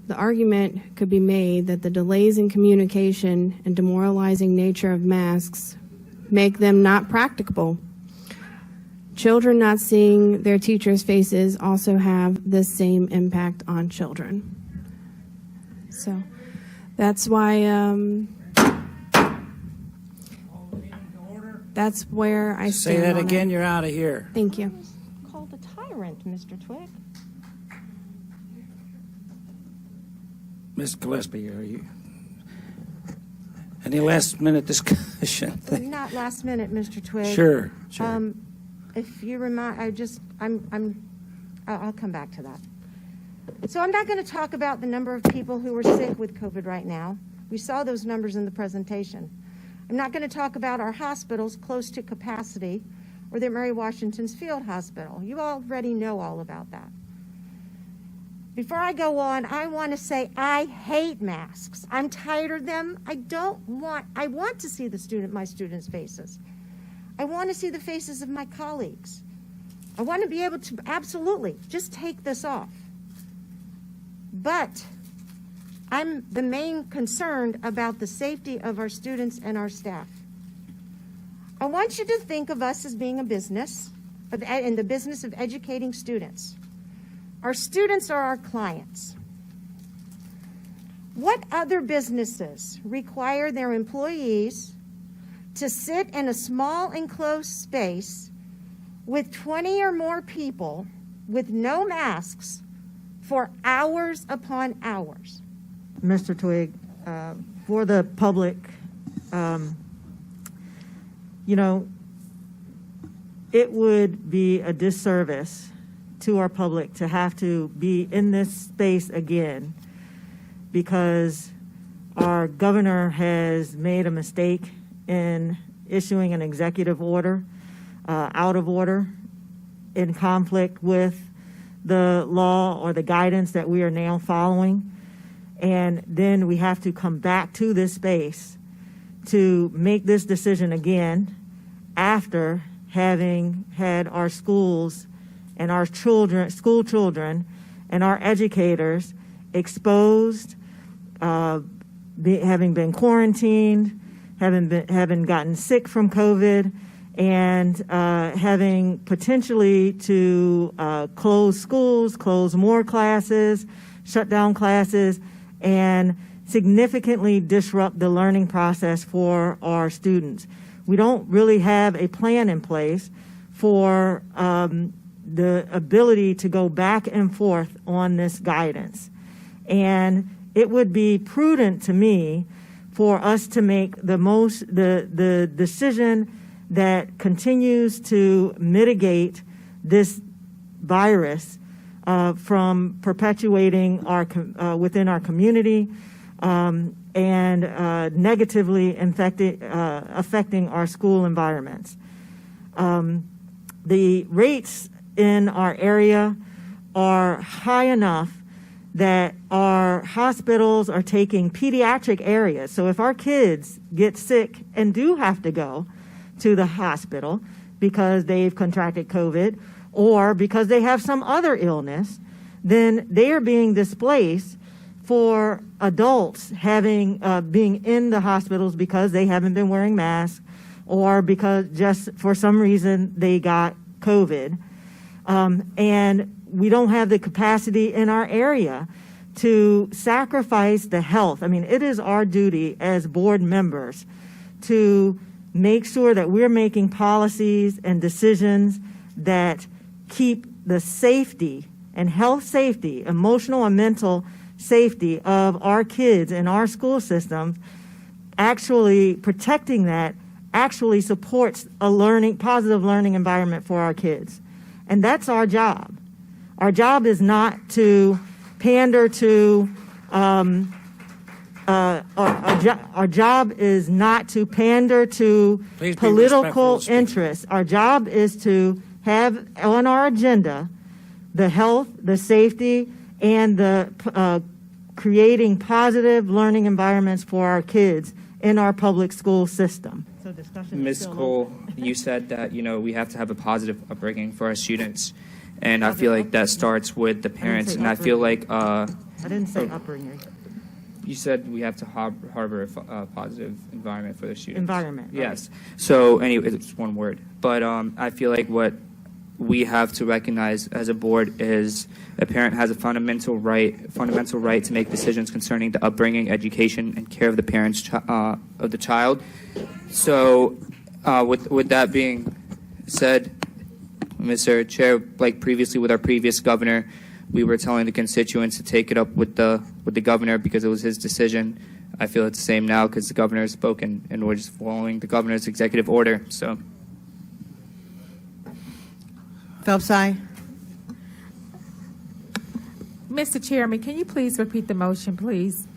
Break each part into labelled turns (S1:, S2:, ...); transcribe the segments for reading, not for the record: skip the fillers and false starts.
S1: the argument could be made that the delays in communication and demoralizing nature of masks make them not practicable. Children not seeing their teachers' faces also have this same impact on children. So that's why that's where I stand.
S2: Say that
S1: on
S2: again,
S1: it.
S2: you're out of here.
S1: Thank you.
S3: Called a tyrant, Mr. Twig.
S2: Ms. Gillespie, are you? Any last minute discussion?
S3: Not last minute, Mr. Twig.
S2: Sure.
S3: If you remind, I'll come back to that. So I'm not going to talk about the number of people who are sick with COVID right now. We saw those numbers in the presentation. I'm not going to talk about our hospitals close to capacity or the Mary Washington's Field Hospital. You already know all about that. Before I go on, I want to say I hate masks. I'm tired of them. I want to see my students' faces. I want to see the faces of my colleagues. I want to be able to absolutely just take this off. But I'm the main concerned about the safety of our students and our staff. I want you to think of us as being a business, in the business of educating students. Our students are our clients. What other businesses require their employees to sit in a small enclosed space with 20 or more people with no masks for hours upon hours?
S4: Mr. Twig, for the public, it would be a disservice to our public to have to be in this space again because our governor has made a mistake in issuing an executive order out of order in conflict with the law or the guidance that we are now following. And then we have to come back to this space to make this decision again after having had our schools and our school children and our educators exposed, having been quarantined, having gotten sick from COVID, and having potentially to close schools, close more classes, shut down classes, and significantly disrupt the learning process for our students. We don't really have a plan in place for the ability to go back and forth on this guidance. And it would be prudent to me for us to make the decision that continues to mitigate this virus from perpetuating within our community and negatively affecting our school environments. The rates in our area are high enough that our hospitals are taking pediatric areas. So if our kids get sick and do have to go to the hospital because they've contracted COVID or because they have some other illness, then they are being displaced for adults being in the hospitals because they haven't been wearing masks or because just for some reason they got COVID. And we don't have the capacity in our area to sacrifice the health. I mean, it is our duty as board members to make sure that we're making policies and decisions that keep the safety and health safety, emotional and mental safety of our kids in our school systems. Actually protecting that actually supports a positive learning environment for our kids. And that's our job. Our job is not to pander to, our job is not to pander to political interests. Our job is to have on our agenda the health, the safety, and the creating positive learning environments for our kids in our public school system.
S5: Ms. Cole, you said that, we have to have a positive upbringing for our students. And I feel like that starts with the parents. And I feel like
S4: I didn't say upbringing.
S5: You said we have to harbor a positive environment for the students.
S4: Environment, right.
S5: Yes. So anyway, it's one word. But I feel like what we have to recognize as a board is a parent has a fundamental right to make decisions concerning the upbringing, education, and care of the parents of the child. So with that being said, Mr. Chair, like previously with our previous governor, we were telling the constituents to take it up with the governor because it was his decision. I feel it's the same now because the governor has spoken and we're just following the governor's executive order. So,
S6: Phelps, aye.
S7: Mr. Chairman, can you please repeat the motion, please?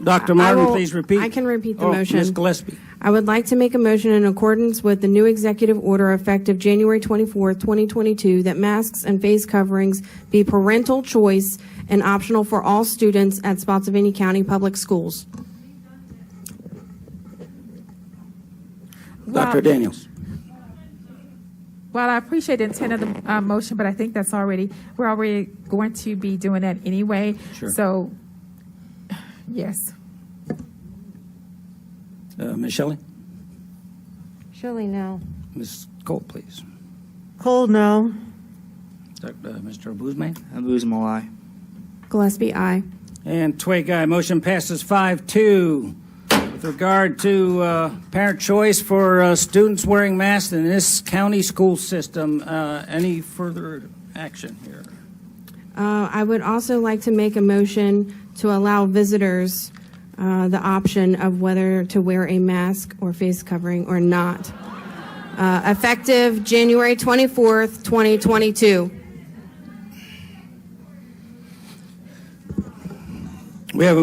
S2: Dr.
S1: I
S2: Martin,
S1: will-
S2: please repeat.
S1: I can repeat the
S2: Oh,
S1: motion.
S2: Ms. Gillespie.
S1: I would like to make a motion in accordance with the new executive order effective January 24th, 2022, that masks and face coverings be parental choice and optional for all students at Spotsylvania County Public Schools.
S2: Dr. Daniels.
S7: Well, I appreciate the intent of the motion, but I think we're already going to be doing that anyway.
S2: Sure.
S7: So, yes.
S2: Ms. Shelley.
S3: Shelley, no.
S2: Ms. Cole, please.
S4: Cole, no.
S2: Mr. Abuzme.
S5: Abuzmal, aye.
S1: Gillespie, aye.
S2: And Twig, aye. Motion passes 5-2. With regard to parent choice for students wearing masks in this county school system, any further action here?
S1: I would also like to make a motion to allow visitors the option of whether to wear a mask or face covering or not. Effective January 24th, 2022.
S2: We have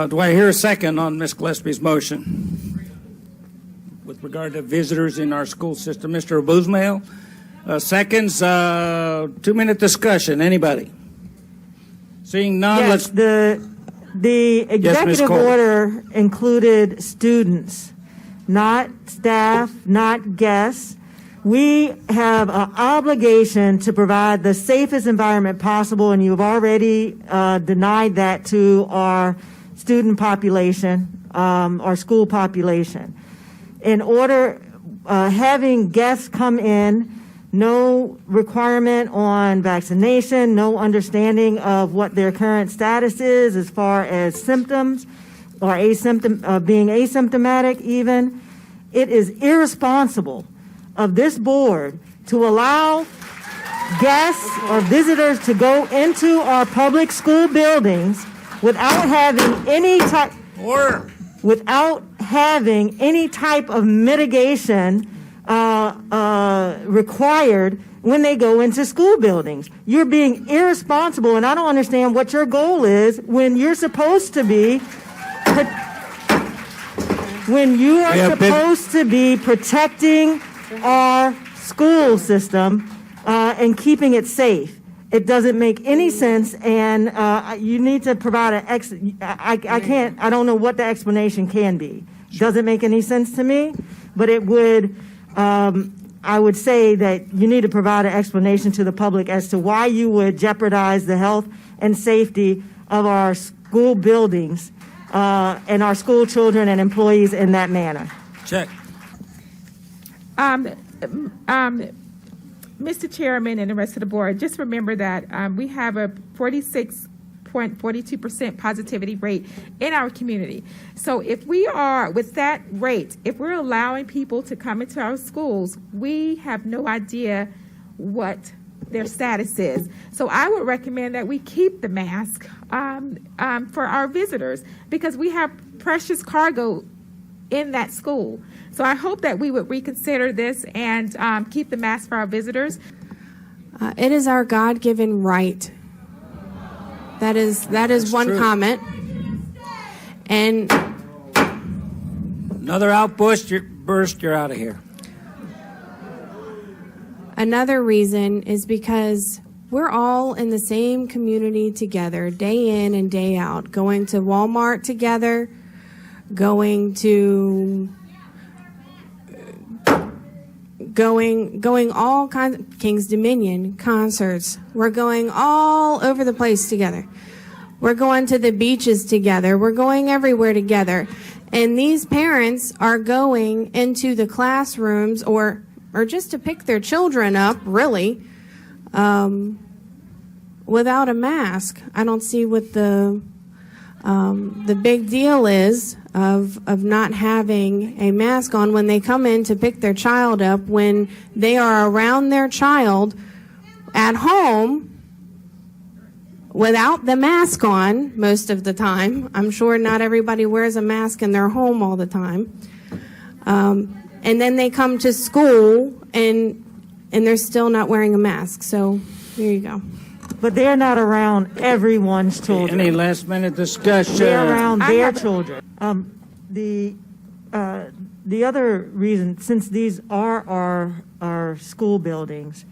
S2: do I hear a second on Ms. Gillespie's motion with regard to visitors in our school system? Mr. Abuzmail, seconds, 2-minute discussion. Anybody? Seeing none,
S4: Yes,
S2: let's.
S4: the executive
S2: Cole.
S4: order included students, not staff, not guests. We have an obligation to provide the safest environment possible, and you've already denied that to our student population, our school population. In order, having guests come in, no requirement on vaccination, no understanding of what their current status is as far as symptoms or being asymptomatic even. It is irresponsible of this board to allow guests or visitors to go into our public school buildings without having any type of mitigation required when they go into school buildings. You're being irresponsible, and I don't understand what your goal is when you're supposed to be protecting our school system and keeping it safe. It doesn't make any sense, and you need to provide I don't know what the explanation can be. Doesn't make any sense to me, but it would, I would say that you need to provide an explanation to the public as to why you would jeopardize the health and safety of our school buildings and our school children and employees in that manner.
S2: Check.
S7: Mr. Chairman and the rest of the board, just remember that we have a 46.42% positivity rate in our community. So if we are, with that rate, if we're allowing people to come into our schools, we have no idea what their status is. So I would recommend that we keep the mask for our visitors because we have precious cargo in that school. So I hope that we would reconsider this and keep the mask for our visitors.
S1: It is our God-given right. That is one
S2: true.
S1: comment. And
S2: Another outburst, you're out of here.
S1: another reason is because we're all in the same community together, day in and day out, going to Walmart together, going all kinds of King's Dominion concerts. We're going all over the place together. We're going to the beaches together. We're going everywhere together. And these parents are going into the classrooms or just to pick their children up, really, without a mask. I don't see what the big deal is of not having a mask on when they come in to pick their child up, when they are around their child at home without the mask on most of the time. I'm sure not everybody wears a mask in their home all the time. And then they come to school and they're still not wearing a mask. So here you go.
S4: But they're not around everyone's children.
S2: Any last minute discussion?
S4: They're around their children. The other reason, since these are our school buildings,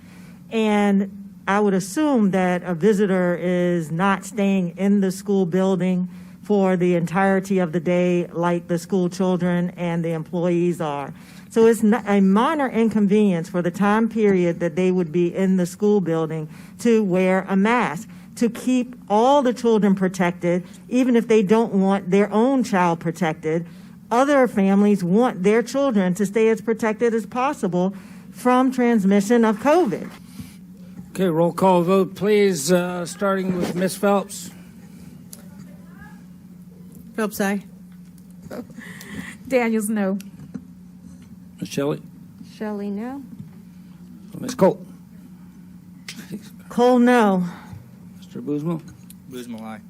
S4: and I would assume that a visitor is not staying in the school building for the entirety of the day like the school children and the employees are. So it's not a minor inconvenience for the time period that they would be in the school building to wear a mask, to keep all the children protected, even if they don't want their own child protected. Other families want their children to stay as protected as possible from transmission of COVID.
S2: Okay, roll call vote, please, starting with Ms. Phelps.
S6: Phelps, aye.
S7: Daniels, no.
S2: Ms. Shelley.
S3: Shelley, no.
S2: Ms. Colt.
S4: Cole, no.
S2: Mr. Boozman.
S5: Boozman, aye.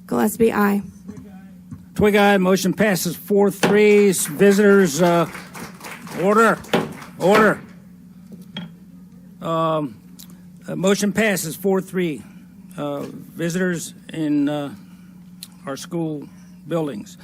S1: Gillespie, aye.
S2: Twig eye, motion passes 4-3. Visitors, order. Motion passes 4-3. Visitors in our school buildings.